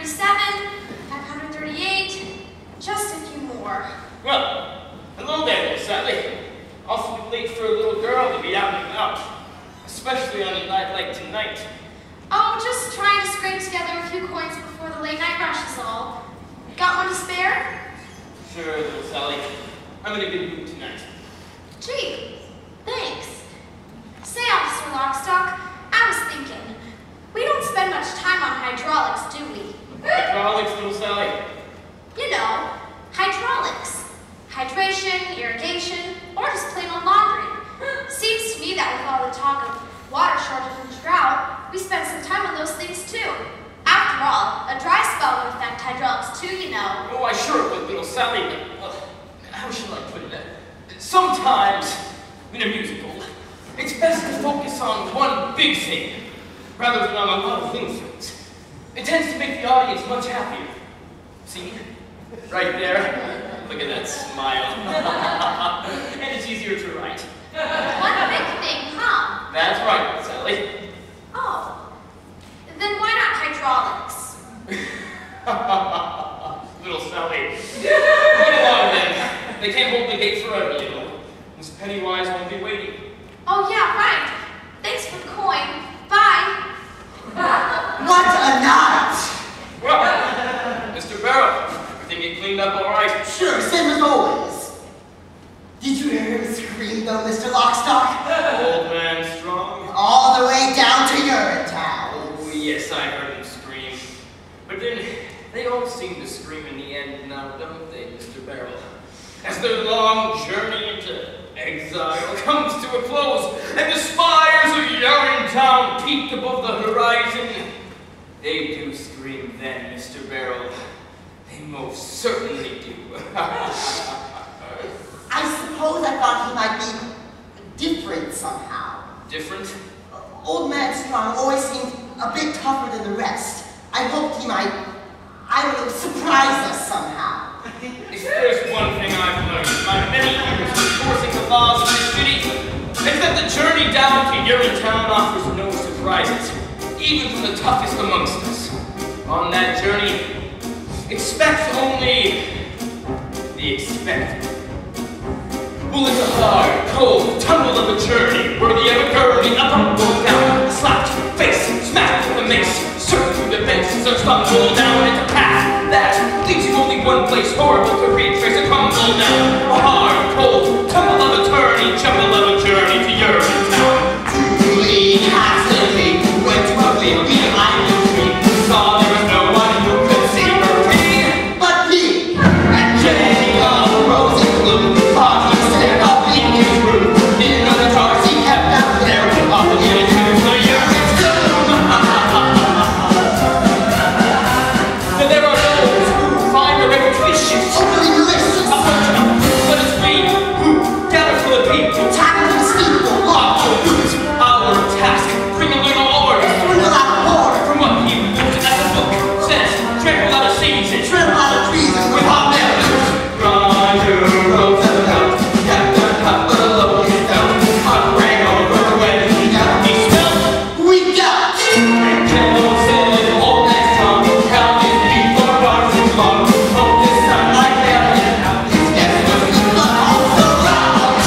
537, 538, just a few more. Well, hello there, Miss Sally. Awfully late for a little girl to be out and about, especially on a night like tonight. Oh, just trying to scrape together a few coins before the late night rush is all. Got one to spare? Sure, little Sally. I'm in a good mood tonight. Gee, thanks. Say, Officer Lockstock, I was thinking, we don't spend much time on hydraulics, do we? Hydraulics, little Sally? You know, hydraulics. Hydration, irrigation, or just plain old laundry. Seems to me that with all the talk of water shortage and drought, we spend some time on those things too. After all, a dry spell would affect hydraulics too, you know. Oh, I sure would, little Sally, but, how shall I put it? Sometimes, in a musical, it's best to focus on one big thing, rather than on a lot of little things. It tends to make the audience much happier. See? Right there. Look at that smile. And it's easier to write. One big thing, huh? That's right, Sally. Oh. Then why not hydraulics? Little Sally. Run along then. They can't hold the gate forever, you know. Miss Pennywise won't be waiting. Oh yeah, right. Thanks for the coin. Bye. What a night! Well, Mr. Barrow, everything get cleaned up all right? Sure, same as always. Did you hear him scream though, Mr. Lockstock? Old man strong. All the way down to Urinetown. Oh, yes, I heard him scream. But then, they all seem to scream in the end now, don't they, Mr. Barrow? As their long journey into exile comes to a close, and the spires of Urinetown peak above the horizon, they do scream then, Mr. Barrow. They most certainly do. I suppose I thought he might be different somehow. Different? Old Man Strong always seemed a bit tougher than the rest. I hoped he might, I don't know, surprise us somehow. If there's one thing I've learned in my many years of enforcing the laws of this city, it's that the journey down to Urinetown offers no surprises, even for the toughest amongst us. On that journey, expect only the expected. Well, it's a hard, cold tumble of a journey, worthy of a gurney, up, up, go down, slapped face, smacked with a mace, surged through the fences, or stumble down into path that leads you only one place, horrible to retrace a tumble down. A hard, cold tumble of a journey, jumble of a journey to Urinetown. Truly, absolutely, went to a big behind the tree, Saw there was no one who could see her pain but me, and Jenny of rose and gloom, party set up in his room, in the jars he kept out there, up into the Urinetown. But there are those who find the repetitions Overly malicious, let us read who gather for the people, tackle the steeple, lock our boots, our task, bring a little order swindle out more, from what he looked at the book, says, trample out of season, trim out of treason with hot members. grind your roads and belt, kept the cup of the low he felt, hot rang over when he smelled, We got and General said, old next time, count his feet for bars and long, hope this time like hell and out his guest was the also round.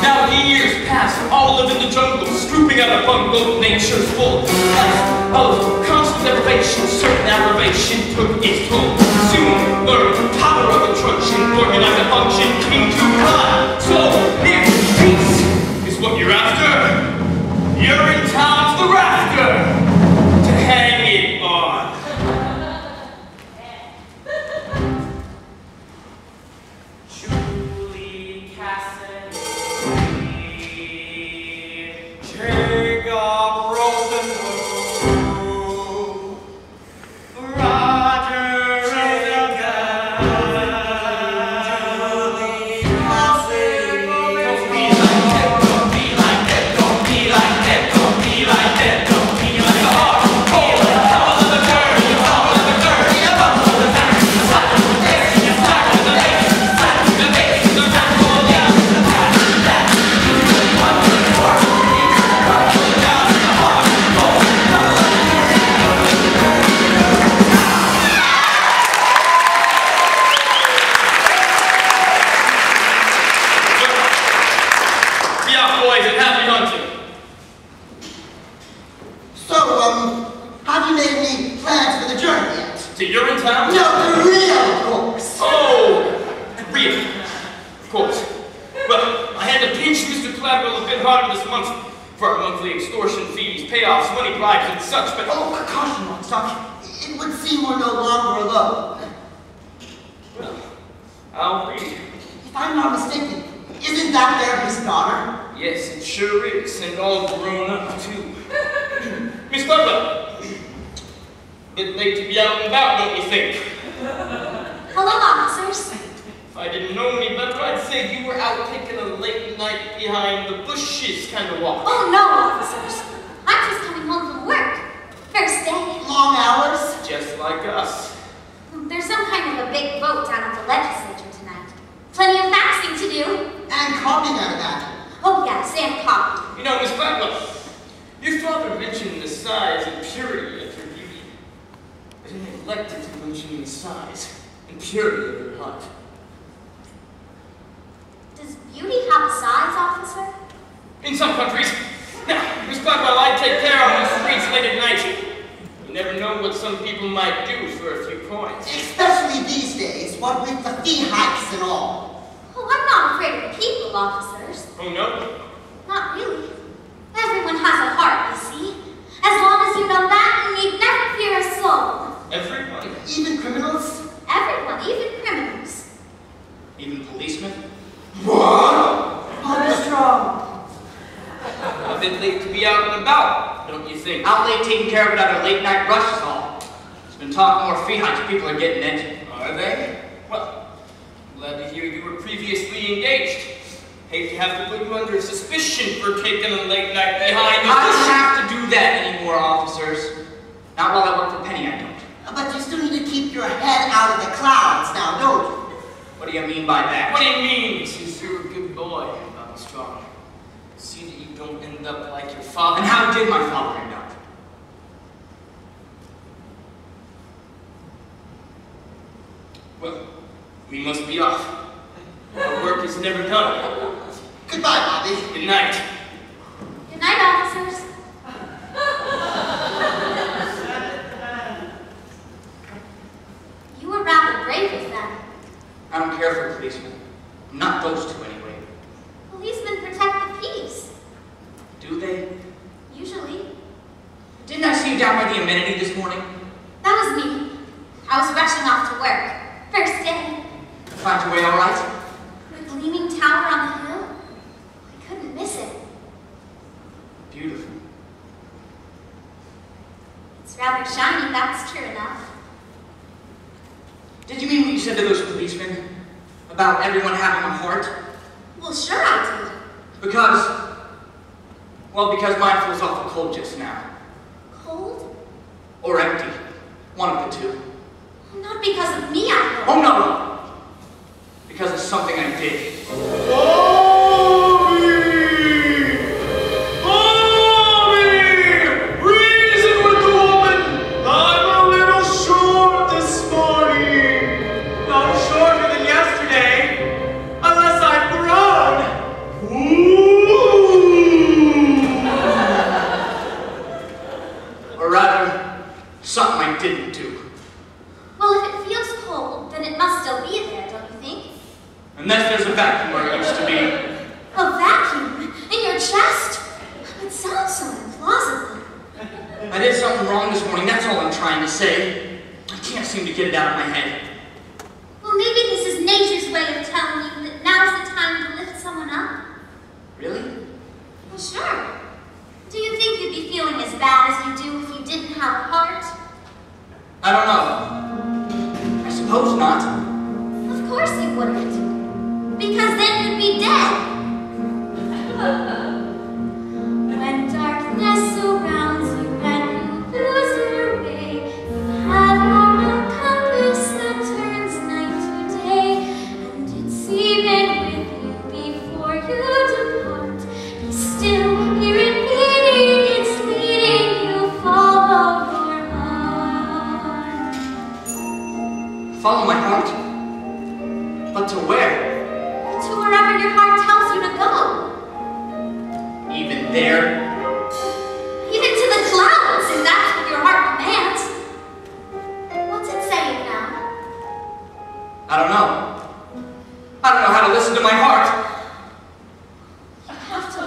Now years pass, all live in the jungle, scooping out a bungle, nature's full life of constant deprivation, certain aggravation took its toll. Soon learn the power of instruction, organize a function, came to God. So if peace is what you're after, Urinetown's the rafter to hang it on. Julie Cassidy, Jacob Rosenblum, Roger Don't be like that, don't be like that, don't be Gladwell a bit harder this month for our monthly extortion fees, payoffs, money bribes, and such, but... Oh, caution, Lockstock. It would seem we're no longer alone. Well, I'll read. If I'm not mistaken, isn't that there his daughter? Yes, it sure is, and all grown up, too. Miss Gladwell, bit late to be out and about, don't you think? Hello, officers. If I didn't know any better, I'd say you were out taking a late night behind the bushes kind of walk. Oh, no, officers. I'm just coming home from work. First day. Long hours? Just like us. There's some kind of a big vote down at the legislature tonight. Plenty of faxing to do. And copying out of that. Oh, yes, and copy. You know, Miss Gladwell, your father mentioned the size and purity of her beauty, but he neglected to mention the size and purity of her heart. Does beauty have a size, officer? In some countries. Now, Miss Gladwell, I take care on the streets late at night. You never know what some people might do for a few coins. Especially these days, what with the fee hikes and all. Oh, I'm not afraid of the people, officers. Oh, no? Not really. Everyone has a heart, you see. As long as you know that, you need never fear a soul. Everyone? Even criminals? Everyone, even criminals. Even policemen? What? Armstrong. A bit late to be out and about, don't you think? Out late taking care of it at a late night rush is all. It's been talking more fee hikes. People are getting edgy. Are they? Well, glad to hear you were previously engaged. Hate to have to put you under suspicion for taking a late night behind the I bushes. don't have to do that anymore, officers. Not while I work for Penny, I don't. But you still need to keep your head out of the clouds now, don't you? What do you mean by that? What do you mean? Since you're a good boy, Bobby Strong. See that you don't end up like your father. And how did my father end up? Well, we must be off. Our work is never done. Goodbye, Bobby. Good night. Good night, officers. You were rather brave with them. I don't care for policemen. Not those two, anyway. Policemen protect the peace. Do they? Usually. Didn't I see you down by the amenity this morning? That was me. I was rushing off to work. First day. Find your way all right? The gleaming tower on the hill. I couldn't miss it. Beautiful. It's rather shiny, that's true enough. Did you mean what you said to those policemen? About everyone having a heart? Well, sure I did. Because mine feels awful cold just now. Cold? Or empty. One of the two. Not because of me, I hope. Oh, no. Because of something I did. Reason with the woman! I'm a little short this morning. Not shorter than yesterday, unless I've grown. Or rather, something I didn't do. Well, if it feels cold, then it must still be there, don't you think? Unless there's a vacuum where it used to be. A vacuum? In your chest? It sounds so implausible. I did something wrong this morning, that's all I'm trying to say. I can't seem to get it out of my head. Well, maybe this is nature's way of telling you that now's the time to lift someone up. Really? Well, sure. Do you think you'd be feeling as bad as you do if you didn't have a heart? I don't know. I suppose not. Of course you wouldn't. Because then you'd be dead. When darkness surrounds you and you lose your way, you have your compass that turns night to day, and it's even with you before you depart. Be still, hear it beating, it's leading you, follow your heart. Follow my heart? But to where? To wherever your heart tells you to go. Even there? Even to the clouds, if that's what your heart commands. What's it saying now? I don't know. I don't know how to listen to my heart. You have to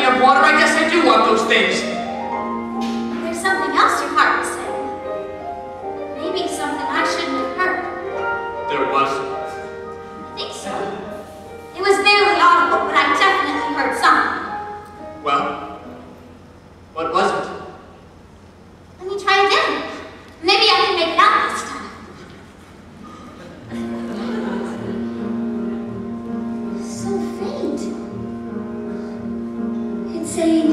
plenty of water. I guess I do want those things. There's something else your heart was saying. Maybe something I shouldn't have heard. There was. I think so. It was barely audible, but I definitely heard something. Well, what was it? Let me try again. Maybe I can make it out this time. So faint. It's saying,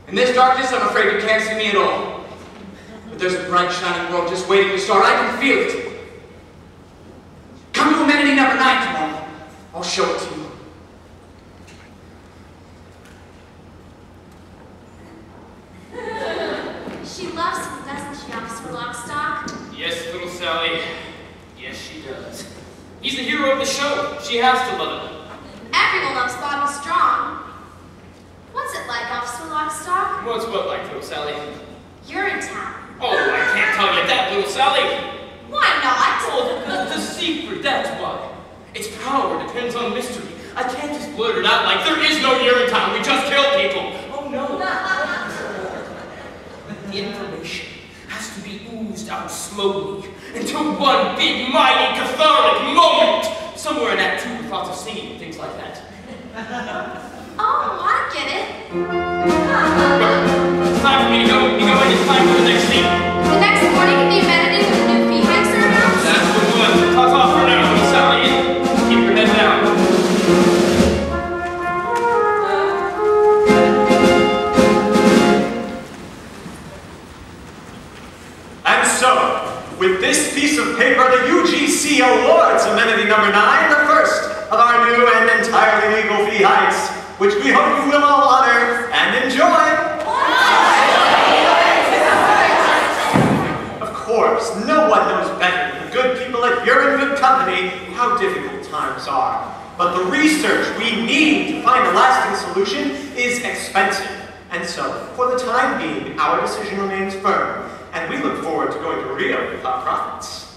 in this darkness, I'm afraid you can't see me at all. But there's a bright, shining world just waiting to start. I can feel it. Come to amenity number 9 tomorrow. I'll show it to you. She loves him, doesn't she, Officer Lockstock? Yes, little Sally. Yes, she does. He's the hero of the show. She has to love him. Everyone loves Bobby Strong. What's it like, Officer Lockstock? What's what like, little Sally? Urinetown. Oh, I can't tell you that, little Sally. Why not? Oh, the secret, that's why. Its power depends on mystery. I can't just blurt it out like there is no Urinetown, we just kill people. Oh, no. The information has to be oozed out slowly into one big, mighty, cathartic moment. Somewhere in Act 2 with lots of singing and things like that. Oh, I get it. It's time for me to go. You go in, it's time for the next scene. The next morning can be amended with a new feed mixer house. That's the one. Talk off for now, little Sally. Keep your head down. And so, with this piece of paper, the UGC awards amenity number 9, the first of our new and an entirely legal fee hikes, which we hope you will all honor and enjoy. Of course, no one knows better than the good people at You're in Good Company how difficult times are. But the research we need to find a lasting solution is expensive. And so, for the time being, our decision remains firm, and we look forward to going to Rio with our profits.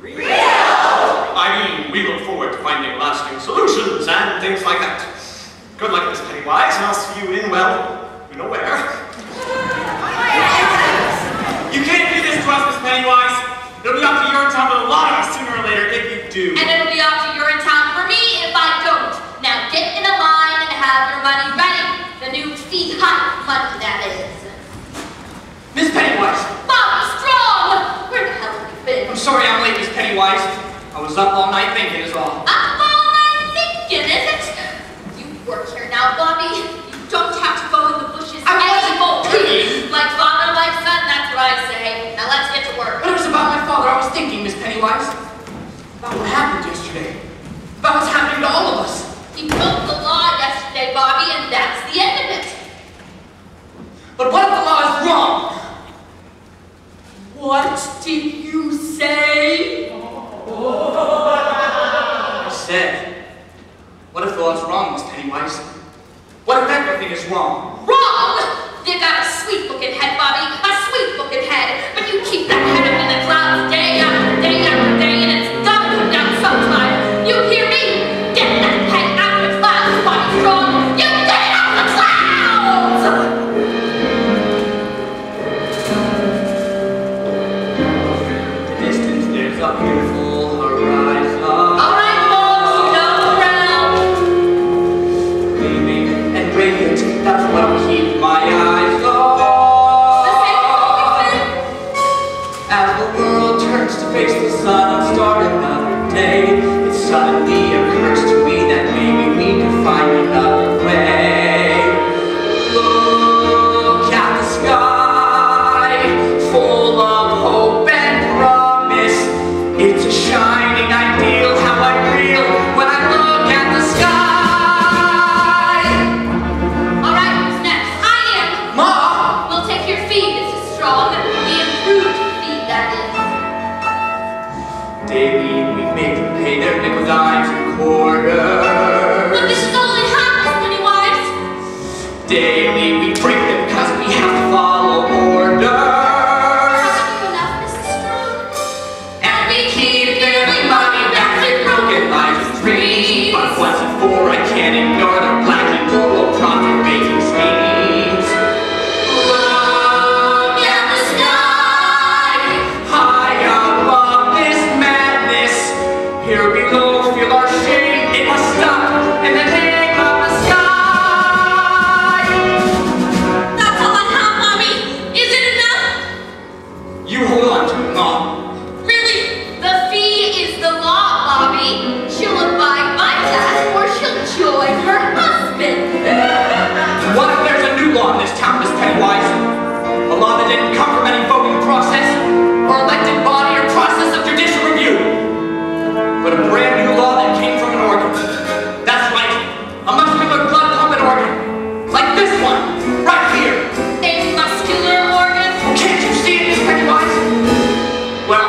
Rio! I mean, we look forward to finding lasting solutions and things like that. Good luck, Miss Pennywise, and I'll see you in, well, you know where. You can't do this to us, Miss Pennywise. It'll be up to Urinetown for a lot of us sooner or later if you do. And it'll be up to Urinetown for me if I don't. Now get in a line and have your money ready. The new fee hike money, that is. Miss Pennywise! Bobby Strong! Where the hell have you been? I'm sorry I'm late, Miss Pennywise. I was up all night thinking is all. Up all night thinking, is it? You work here now, Bobby. You don't have to go in the bushes anymore. Like father, like son, that's what I say. Now let's get to work. But it was about my father I was thinking, Miss Pennywise. About what happened yesterday. About what's happening to all of us. He broke the law yesterday, Bobby, and that's the end of it. But what if the law is wrong? What did you say? I said, what if the law is wrong, Miss Pennywise? What if everything is wrong? Wrong! You got a sweet-looking head, Bobby, a sweet-looking head, but you keep that head up in the clouds day after day after day, and it's gotta come down sometime. You hear me? Get that head out of the clouds, Bobby Strong! You get it out of the clouds! The distance, there's a beautiful horizon. All right, folks, go around. Gleaming and radiant, that's what will keep my eyes on. As the world turns to face the sun and start another day, it suddenly occurs to me that maybe we can find another way. Look at the sky, full of hope and promise. It's a shining ideal, how I feel when I look at the sky. All right, who's next? I am. Ma! We'll take your fee, Mrs. Strong, the improved fee, that is. Daily we make them pay their nickel, dimes, and quarters. But this is only half, Miss Pennywise. Daily we break them because we have to follow orders. Haven't you enough, Mrs. Strong? And we keep giving money back to broken lives and dreams. But once and for I can't ignore their black and moral profit-making schemes. Look at the sky, high above this madness. Here below, feel our shame. It must stop in the name of the sky. That's all I have, Mommy. Is it enough? You hold on to it, Mom. Really? The fee is the law, Bobby. She'll abide by that, or she'll join her husband. What if there's a new law in this town, Miss Pennywise? A law that didn't come from any voting process, or elected body, or process of judicial review, but a brand new law that came from an organ. That's right, a muscular blood pumping organ, like this one, right here. A muscular organ? Can't you see it, Miss Pennywise? Well,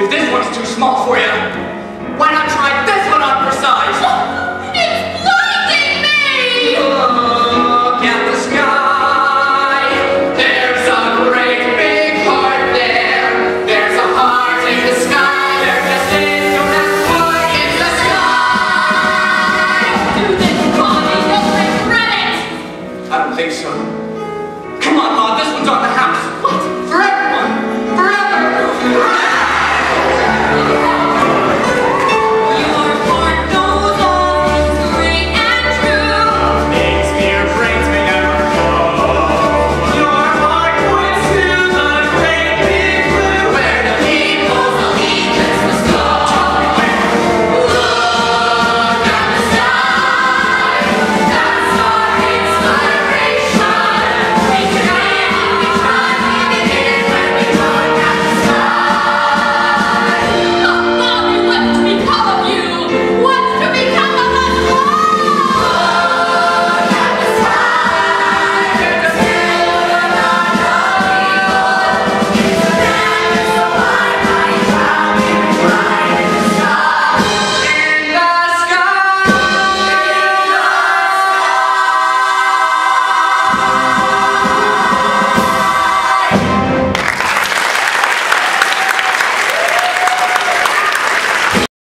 if this one's too small for you, why not try this one on for size? It's blinding me! Look at the sky. There's a great big heart there. There's a heart in the sky. There just is no wood in the sky. Do this, Bobby. You'll regret it. I don't think so.